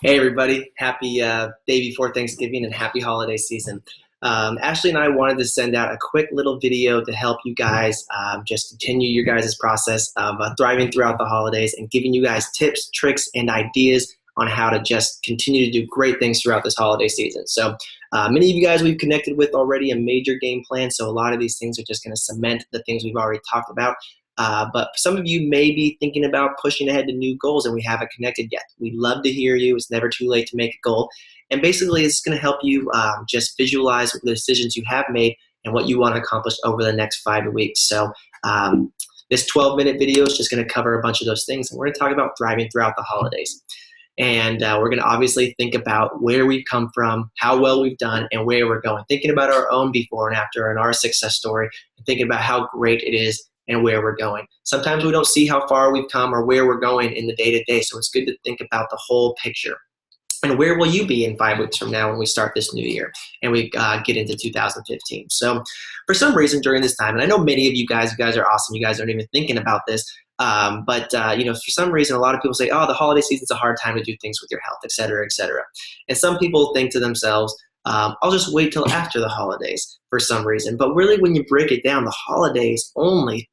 Hey everybody, happy day before Thanksgiving and happy holiday season. Ashley and I wanted to send out a quick little video to help you guys just continue your guys' process of thriving throughout the holidays and giving you guys tips, tricks, and ideas on how to just continue to do great things throughout this holiday season. So many of you guys we've connected with already a major game plan, so a lot of these things are just going to cement the things we've already talked about. But some of you may be thinking about pushing ahead to new goals and we haven't connected yet. We'd love to hear you. It's never too late to make a goal. And basically, it's going to help you just visualize the decisions you have made and what you want to accomplish over the next 5 weeks. So this 12-minute video is just going to cover a bunch of those things. And we're going to talk about thriving throughout the holidays. And we're going to obviously think about where we've come from, how well we've done, and where we're going. Thinking about our own before and after and our success story, and thinking about how great it is and where we're going. Sometimes we don't see how far we've come or where we're going in the day-to-day, so it's good to think about the whole picture. And where will you be in 5 weeks from now when we start this new year and we get into 2015? So for some reason during this time, and I know many of you guys are awesome, you guys aren't even thinking about this, but for some reason, a lot of people say, oh, the holiday season's a hard time to do things with your health, et cetera, et cetera. And some people think to themselves, I'll just wait till after the holidays for some reason. But really, when you break it down, the holidays only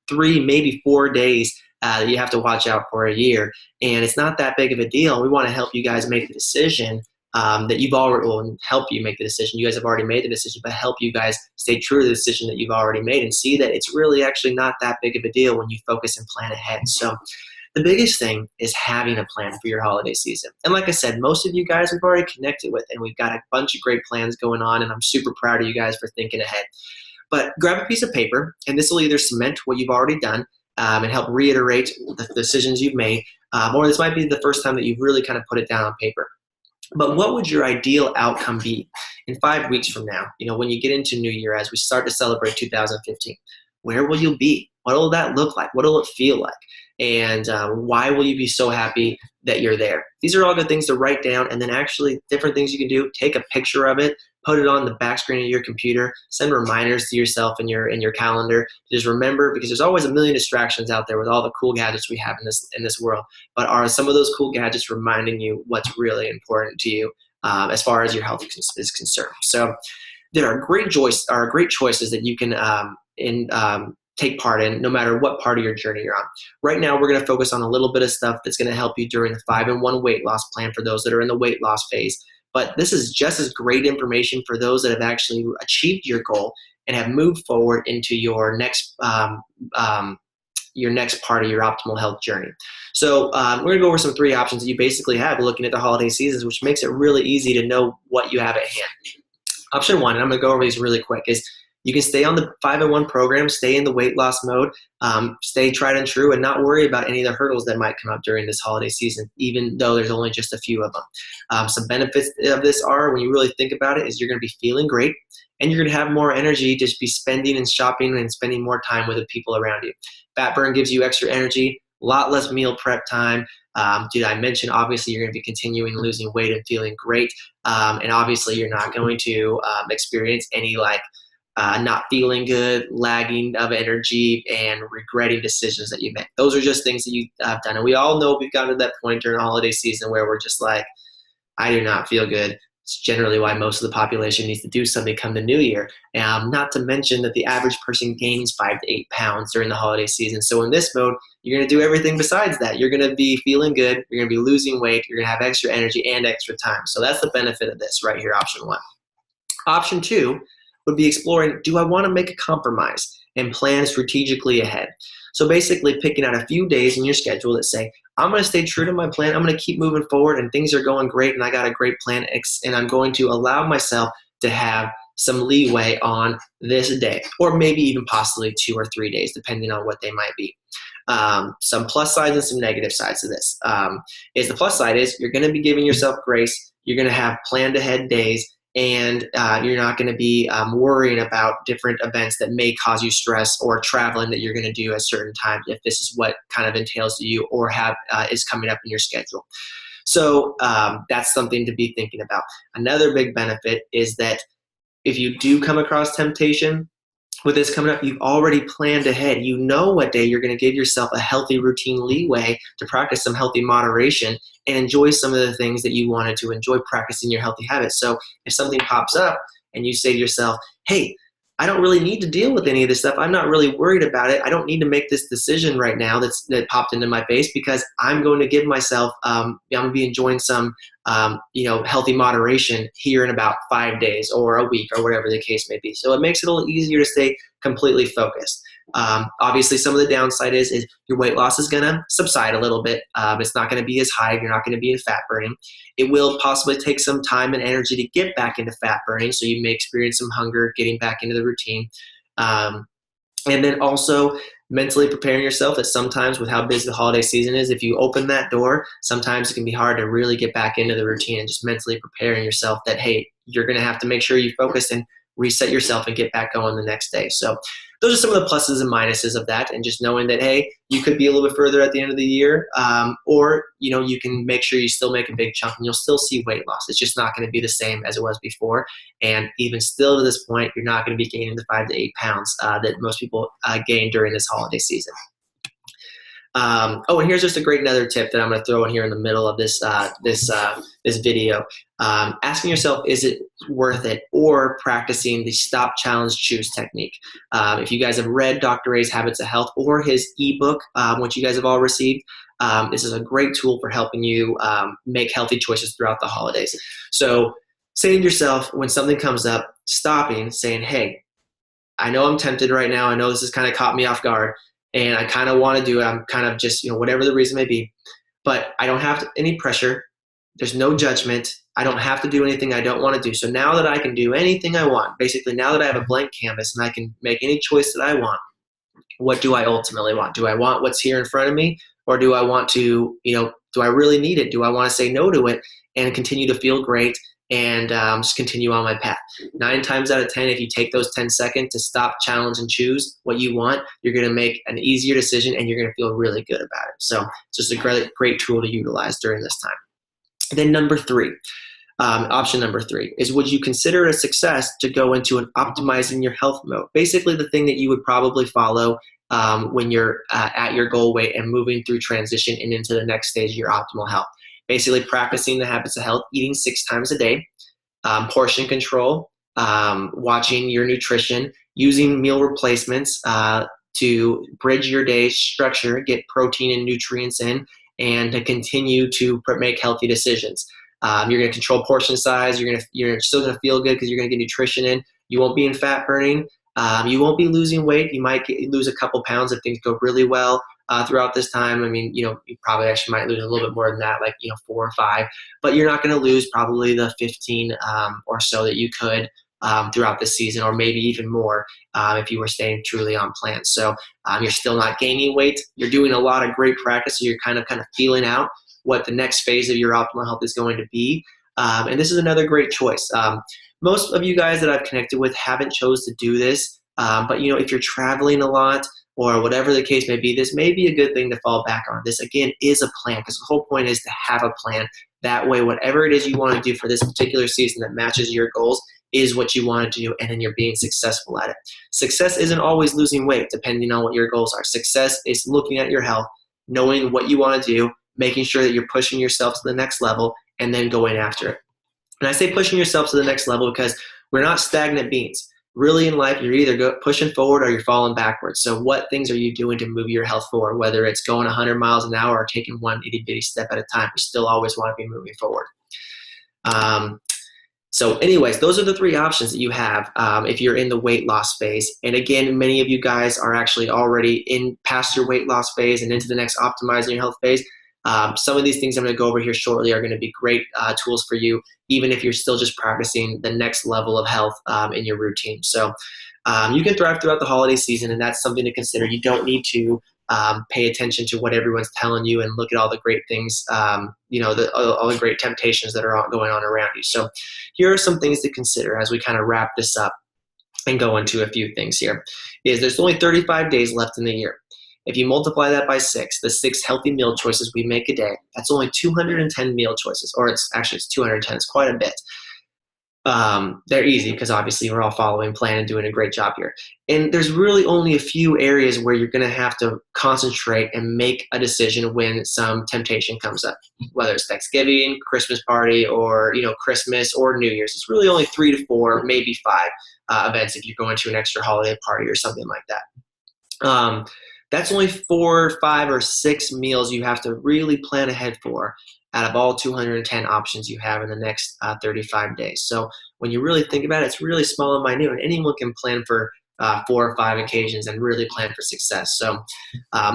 3, maybe 4 days that you have to watch out for a year. And it's not that big of a deal. We want to help you guys make the decision that you've already, well, help you make the decision. You guys have already made the decision, but help you guys stay true to the decision that you've already made and see that it's really actually not that big of a deal when you focus and plan ahead. So the biggest thing is having a plan for your holiday season. And like I said, most of you guys we've already connected with, and we've got a bunch of great plans going on, and I'm super proud of you guys for thinking ahead. But grab a piece of paper, and this will either cement what you've already done and help reiterate the decisions you've made, or this might be the first time that you've really kind of put it down on paper. But what would your ideal outcome be in 5 weeks from now? When you get into New Year, as we start to celebrate 2015, where will you be? What will that look like? What will it feel like? And why will you be so happy that you're there? These are all good things to write down, and then actually different things you can do. Take a picture of it, put it on the back screen of your computer, send reminders to yourself in your calendar. Just remember, because there's always a million distractions out there with all the cool gadgets we have in this world. But are some of those cool gadgets reminding you what's really important to you as far as your health is concerned? So there are great choices that you can take part in no matter what part of your journey you're on. Right now, we're going to focus on a little bit of stuff that's going to help you during the 5-in-1 weight loss plan for those that are in the weight loss phase. But this is just as great information for those that have actually achieved your goal and have moved forward into your next part of your optimal health journey. So we're going to go over some 3 options that you basically have looking at the holiday seasons, which makes it really easy to know what you have at hand. Option 1, and I'm going to go over these really quick, is you can stay on the 5-in-1 program, stay in the weight loss mode, stay tried and true, and not worry about any of the hurdles that might come up during this holiday season, even though there's only just a few of them. Some benefits of this are, when you really think about it, is you're going to be feeling great, and you're going to have more energy to be spending and shopping and spending more time with the people around you. Fat burn gives you extra energy, a lot less meal prep time. Did I mention, obviously, you're going to be continuing losing weight and feeling great, and obviously you're not going to experience any not feeling good, lagging of energy, and regretting decisions that you make. Those are just things that you have done. And we all know we've gotten to that point during the holiday season where we're just like, I do not feel good. It's generally why most of the population needs to do something come the new year. Not to mention that the average person gains 5 to 8 pounds during the holiday season. So in this mode, you're going to do everything besides that. You're going to be feeling good. You're going to be losing weight. You're going to have extra energy and extra time. So that's the benefit of this right here, option 1. Option 2 would be exploring, do I want to make a compromise and plan strategically ahead? So basically picking out a few days in your schedule that say, I'm going to stay true to my plan, I'm going to keep moving forward, and things are going great, and I got a great plan, and I'm going to allow myself to have some leeway on this day, or maybe even possibly 2 or 3 days, depending on what they might be. Some plus sides and some negative sides to this. The plus side is you're going to be giving yourself grace, you're going to have planned ahead days, and you're not going to be worrying about different events that may cause you stress, or traveling that you're going to do at certain times if this is what kind of entails to you or is coming up in your schedule. So that's something to be thinking about. Another big benefit is that if you do come across temptation, with this coming up, you've already planned ahead. You know what day you're going to give yourself a healthy routine leeway to practice some healthy moderation and enjoy some of the things that you wanted to enjoy practicing your healthy habits. So if something pops up and you say to yourself, hey, I don't really need to deal with any of this stuff. I'm not really worried about it. I don't need to make this decision right now that popped into my face because I'm going to give myself, I'm going to be enjoying some, healthy moderation here in about 5 days or a week or whatever the case may be. So it makes it a little easier to stay completely focused. Obviously, some of the downside is your weight loss is going to subside a little bit. It's not going to be as high. You're not going to be in fat burning. It will possibly take some time and energy to get back into fat burning, so you may experience some hunger getting back into the routine. And then also mentally preparing yourself that sometimes with how busy the holiday season is, if you open that door, sometimes it can be hard to really get back into the routine, and just mentally preparing yourself that, hey, you're going to have to make sure you focus and reset yourself and get back going the next day. So those are some of the pluses and minuses of that, and just knowing that, hey, you could be a little bit further at the end of the year, or you can make sure you still make a big chunk and you'll still see weight loss. It's just not going to be the same as it was before, and even still to this point, you're not going to be gaining the 5 to 8 pounds that most people gain during this holiday season. And here's just a great another tip that I'm going to throw in here in the middle of this video. Asking yourself, is it worth it, or practicing the stop, challenge, choose technique. If you guys have read Dr. A's Habits of Health or his ebook, which you guys have all received, this is a great tool for helping you make healthy choices throughout the holidays. So saying to yourself, when something comes up, stopping, saying, hey, I know I'm tempted right now. I know this has kind of caught me off guard, and I kind of want to do it. I'm kind of just, whatever the reason may be, but I don't have any pressure. There's no judgment. I don't have to do anything I don't want to do. So now that I can do anything I want, basically now that I have a blank canvas and I can make any choice that I want, what do I ultimately want? Do I want what's here in front of me, or do I want to, do I really need it? Do I want to say no to it and continue to feel great and just continue on my path? 9 times out of 10, if you take those 10 seconds to stop, challenge, and choose what you want, you're going to make an easier decision and you're going to feel really good about it. So it's just a great tool to utilize during this time. And then option number 3 is, would you consider it a success to go into an optimizing your health mode? Basically the thing that you would probably follow when you're at your goal weight and moving through transition and into the next stage of your optimal health. Basically practicing the habits of health, eating 6 times a day, portion control, watching your nutrition, using meal replacements to bridge your day structure, get protein and nutrients in, and to continue to make healthy decisions. You're going to control portion size. You're still going to feel good because you're going to get nutrition in. You won't be in fat burning. You won't be losing weight. You might lose a couple pounds if things go really well throughout this time. I mean, you probably actually might lose a little bit more than that, like 4 or 5. But you're not going to lose probably the 15 or so that you could throughout the season, or maybe even more if you were staying truly on plan. So you're still not gaining weight. You're doing a lot of great practice. So you're kind of feeling out what the next phase of your optimal health is going to be. And this is another great choice. Most of you guys that I've connected with haven't chose to do this. But if you're traveling a lot or whatever the case may be, this may be a good thing to fall back on. This, again, is a plan, because the whole point is to have a plan. That way, whatever it is you want to do for this particular season that matches your goals is what you want to do, and then you're being successful at it. Success isn't always losing weight, depending on what your goals are. Success is looking at your health, knowing what you want to do, making sure that you're pushing yourself to the next level, and then going after it. And I say pushing yourself to the next level because we're not stagnant beings. Really in life, you're either pushing forward or you're falling backwards. So what things are you doing to move your health forward? Whether it's going 100 miles an hour or taking one itty bitty step at a time, you still always want to be moving forward. So anyways, those are the 3 options that you have if you're in the weight loss phase. And again, many of you guys are actually already past your weight loss phase and into the next optimizing your health phase. Some of these things I'm going to go over here shortly are going to be great tools for you, even if you're still just practicing the next level of health in your routine. So you can thrive throughout the holiday season, and that's something to consider. You don't need to pay attention to what everyone's telling you and look at all the great things, all the great temptations that are going on around you. So here are some things to consider as we kind of wrap this up and go into a few things here. There's only 35 days left in the year. If you multiply that by 6, the 6 healthy meal choices we make a day, that's only 210 meal choices, or it's 210, it's quite a bit. They're easy because obviously we're all following plan and doing a great job here. And there's really only a few areas where you're going to have to concentrate and make a decision when some temptation comes up, whether it's Thanksgiving, Christmas party, or Christmas or New Year's. It's really only 3 to 4, maybe 5 events if you're going to an extra holiday party or something like that. That's only 4, 5, or 6 meals you have to really plan ahead for out of all 210 options you have in the next 35 days. So when you really think about it, it's really small and minute, and anyone can plan for 4 or 5 occasions and really plan for success. So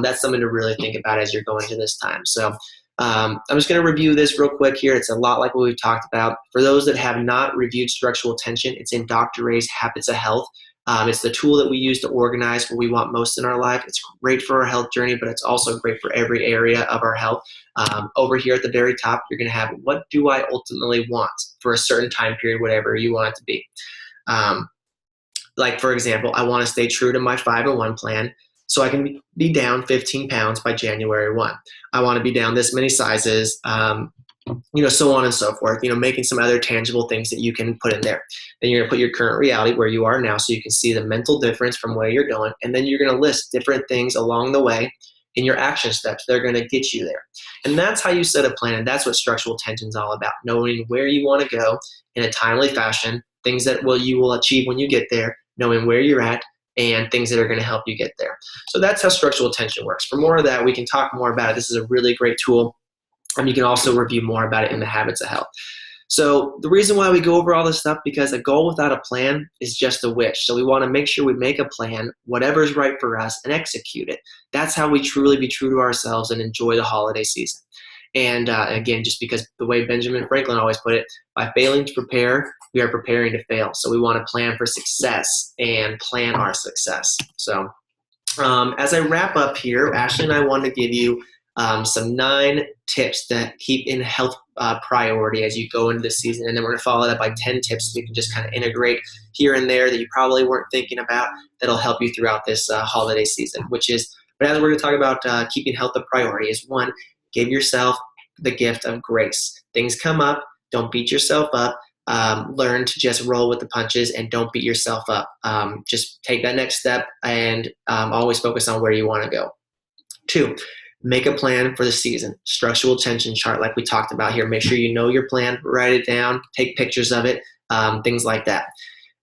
that's something to really think about as you're going to this time. So I'm just going to review this real quick here. It's a lot like what we've talked about. For those that have not reviewed structural tension, it's in Dr. Ray's Habits of Health. It's the tool that we use to organize what we want most in our life. It's great for our health journey, but it's also great for every area of our health. Over here at the very top, you're going to have, what do I ultimately want for a certain time period, whatever you want it to be. Like, for example, I want to stay true to my 5-in-1 plan so I can be down 15 pounds by January 1. I want to be down this many sizes, so on and so forth, making some other tangible things that you can put in there. Then you're going to put your current reality where you are now so you can see the mental difference from where you're going. And then you're going to list different things along the way in your action steps. They're going to get you there. And that's how you set a plan. And that's what structural tension is all about, knowing where you want to go in a timely fashion, things that you will achieve when you get there, knowing where you're at, and things that are going to help you get there. So that's how structural tension works. For more of that, we can talk more about it. This is a really great tool. And you can also review more about it in the Habits of Health. So the reason why we go over all this stuff, because a goal without a plan is just a wish. So we want to make sure we make a plan, whatever is right for us, and execute it. That's how we truly be true to ourselves and enjoy the holiday season. And again, just because the way Benjamin Franklin always put it, by failing to prepare, we are preparing to fail. So we want to plan for success and plan our success. So as I wrap up here, Ashley and I want to give you some 9 tips to keep in health priority as you go into the season. And then we're going to follow that by 10 tips so you can just kind of integrate here and there that you probably weren't thinking about that'll help you throughout this holiday season, but as we're going to talk about keeping health a priority is 1, give yourself the gift of grace. Things come up. Don't beat yourself up. Learn to just roll with the punches and don't beat yourself up. Just take that next step and always focus on where you want to go. 2, make a plan for the season. Structural tension chart like we talked about here. Make sure you know your plan, write it down, take pictures of it, things like that.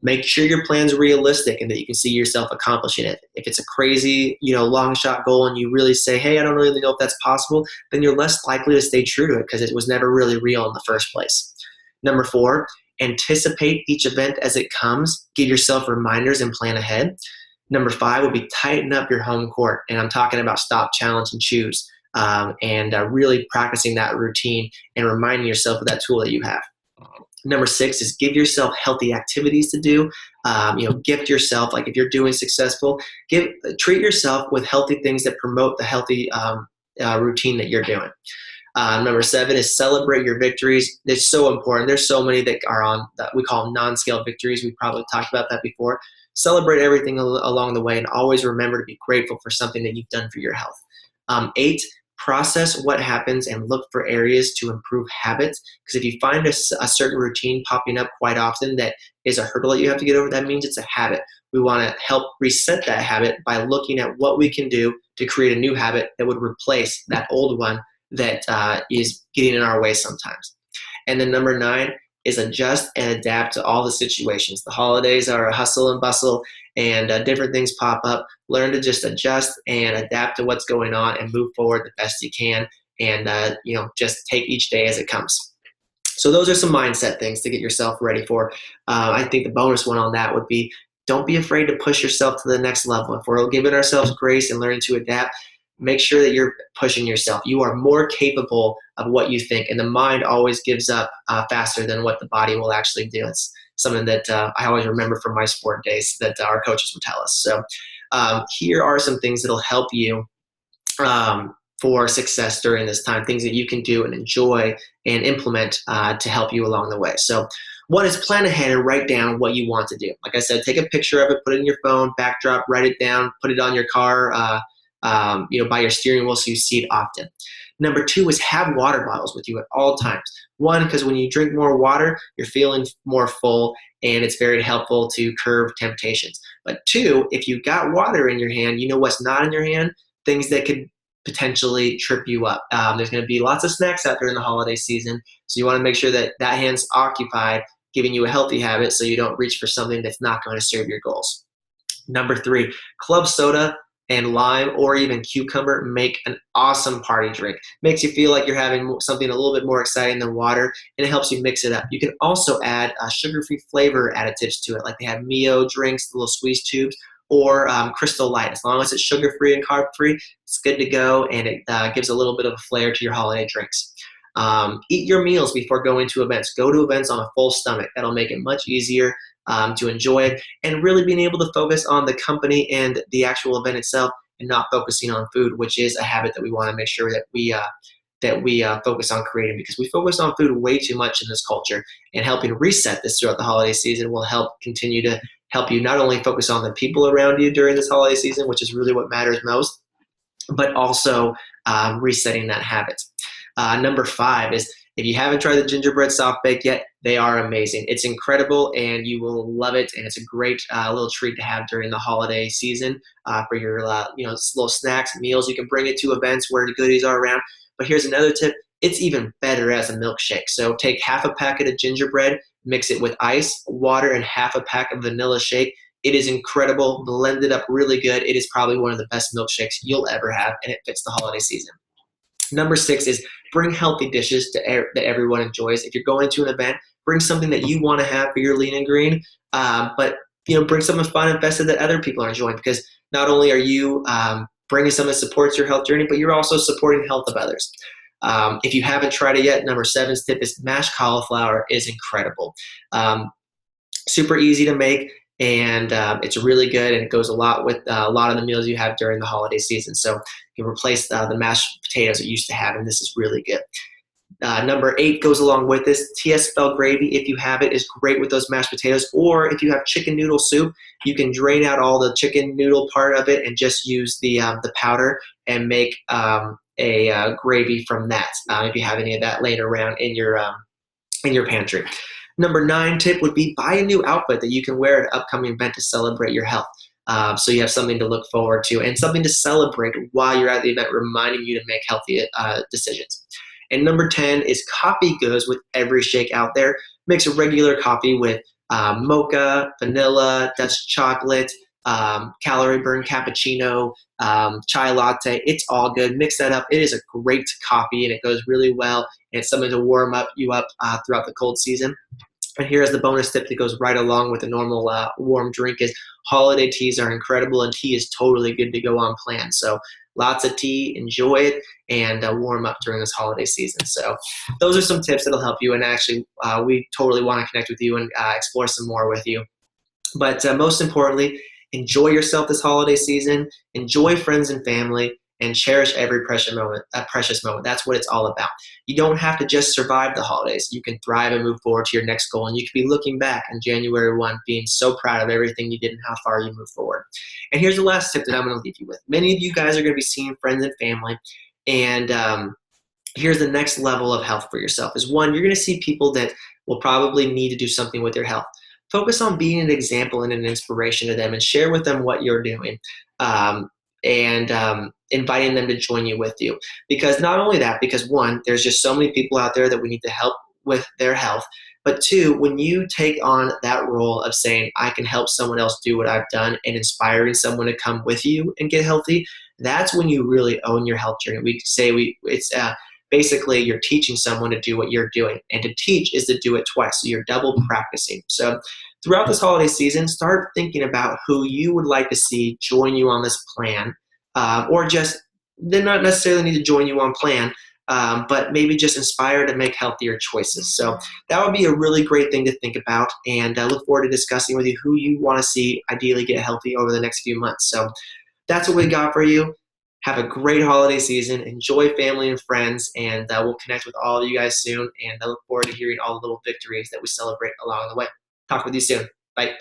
Make sure your plan's realistic and that you can see yourself accomplishing it. If it's a crazy, long shot goal and you really say, hey, I don't really know if that's possible, then you're less likely to stay true to it because it was never really real in the first place. Number 4, anticipate each event as it comes. Give yourself reminders and plan ahead. Number 5 would be tighten up your home court. And I'm talking about stop, challenge, and choose. And really practicing that routine and reminding yourself of that tool that you have. Number 6 is give yourself healthy activities to do. Gift yourself, like if you're doing successful, treat yourself with healthy things that promote the healthy routine that you're doing. Number 7 is celebrate your victories. It's so important. There's so many that are on that we call non-scale victories. We probably talked about that before. Celebrate everything along the way and always remember to be grateful for something that you've done for your health. 8, process what happens and look for areas to improve habits. Because if you find a certain routine popping up quite often that is a hurdle that you have to get over, that means it's a habit. We want to help reset that habit by looking at what we can do to create a new habit that would replace that old one that is getting in our way sometimes. And then number 9 is adjust and adapt to all the situations. The holidays are a hustle and bustle and different things pop up. Learn to just adjust and adapt to what's going on and move forward the best you can and just take each day as it comes. So those are some mindset things to get yourself ready for. I think the bonus one on that would be don't be afraid to push yourself to the next level. If we're giving ourselves grace and learning to adapt, make sure that you're pushing yourself. You are more capable of what you think, and the mind always gives up faster than what the body will actually do. It's something that I always remember from my sport days that our coaches would tell us. So here are some things that will help you for success during this time, things that you can do and enjoy and implement to help you along the way. So 1 is plan ahead and write down what you want to do. Like I said, take a picture of it, put it in your phone, backdrop, write it down, put it on your car, by your steering wheel so you see it often. Number 2 is have water bottles with you at all times. One, because when you drink more water, you're feeling more full, and it's very helpful to curb temptations. But 2, if you've got water in your hand, you know what's not in your hand? Things that could potentially trip you up. There's going to be lots of snacks out there in the holiday season, so you want to make sure that that hand's occupied, giving you a healthy habit so you don't reach for something that's not going to serve your goals. Number 3, club soda and lime or even cucumber make an awesome party drink. Makes you feel like you're having something a little bit more exciting than water, and it helps you mix it up. You can also add sugar-free flavor additives to it, like they have Mio drinks, the little squeeze tubes, or Crystal Light. As long as it's sugar-free and carb-free, it's good to go, and it gives a little bit of a flair to your holiday drinks. Eat your meals before going to events. Go to events on a full stomach. That'll make it much easier to enjoy it, and really being able to focus on the company and the actual event itself, and not focusing on food, which is a habit that we want to make sure that we focus on creating, because we focus on food way too much in this culture. And helping reset this throughout the holiday season will continue to help you not only focus on the people around you during this holiday season, which is really what matters most, but also resetting that habit. Number 5 is, if you haven't tried the gingerbread soft bake yet, they are amazing. It's incredible, and you will love it. And it's a great little treat to have during the holiday season for your little snacks, meals. You can bring it to events where the goodies are around. But here's another tip: it's even better as a milkshake. So take half a packet of gingerbread, mix it with ice, water, and half a pack of vanilla shake. It is incredible, blended up really good. It is probably one of the best milkshakes you'll ever have, and it fits the holiday season. Number 6 is bring healthy dishes that everyone enjoys. If you're going to an event, bring something that you want to have for your lean and green, but bring something fun and festive that other people are enjoying, because not only are you bringing something that supports your health journey, but you're also supporting the health of others. If you haven't tried it yet, number 7's tip is mashed cauliflower is incredible. Super easy to make, and it's really good, and it goes a lot with a lot of the meals you have during the holiday season. So you replace the mashed potatoes that you used to have, and this is really good. Number 8 goes along with this. TSFL gravy, if you have it, is great with those mashed potatoes. Or if you have chicken noodle soup, you can drain out all the chicken noodle part of it and just use the powder and make a gravy from that. If you have any of that laying around in your pantry. Number 9 tip would be buy a new outfit that you can wear at an upcoming event to celebrate your health. So you have something to look forward to and something to celebrate while you're at the event, reminding you to make healthy decisions. And number 10 is coffee goes with every shake out there. Mix a regular coffee with mocha, vanilla, Dutch chocolate, calorie burn cappuccino, chai latte. It's all good. Mix that up. It is a great coffee, and it goes really well. And it's something to warm you up throughout the cold season. And here's the bonus tip that goes right along with the normal warm drink is holiday teas are incredible, and tea is totally good to go on plan. So lots of tea, enjoy it, and warm up during this holiday season. So those are some tips that'll help you, and actually we totally want to connect with you and explore some more with you. But most importantly, enjoy yourself this holiday season, enjoy friends and family, and cherish every precious moment. That's what it's all about. You don't have to just survive the holidays. You can thrive and move forward to your next goal, and you can be looking back on January 1 being so proud of everything you did and how far you moved forward. And here's the last tip that I'm going to leave you with. Many of you guys are going to be seeing friends and family, and here's the next level of health for yourself is one, you're going to see people that will probably need to do something with their health. Focus on being an example and an inspiration to them, and share with them what you're doing. And inviting them to join you with you. Because not only that, because one, there's just so many people out there that we need to help with their health. But two, when you take on that role of saying, I can help someone else do what I've done, and inspiring someone to come with you and get healthy, that's when you really own your health journey. We say it's basically you're teaching someone to do what you're doing. And to teach is to do it twice. So you're double practicing. So throughout this holiday season, start thinking about who you would like to see join you on this plan, or just they not necessarily need to join you on plan, but maybe just inspire to make healthier choices. So that would be a really great thing to think about, and I look forward to discussing with you who you want to see ideally get healthy over the next few months. So that's what we got for you. Have a great holiday season. Enjoy family and friends, and we'll connect with all of you guys soon, and I look forward to hearing all the little victories that we celebrate along the way. Talk with you soon. Bye.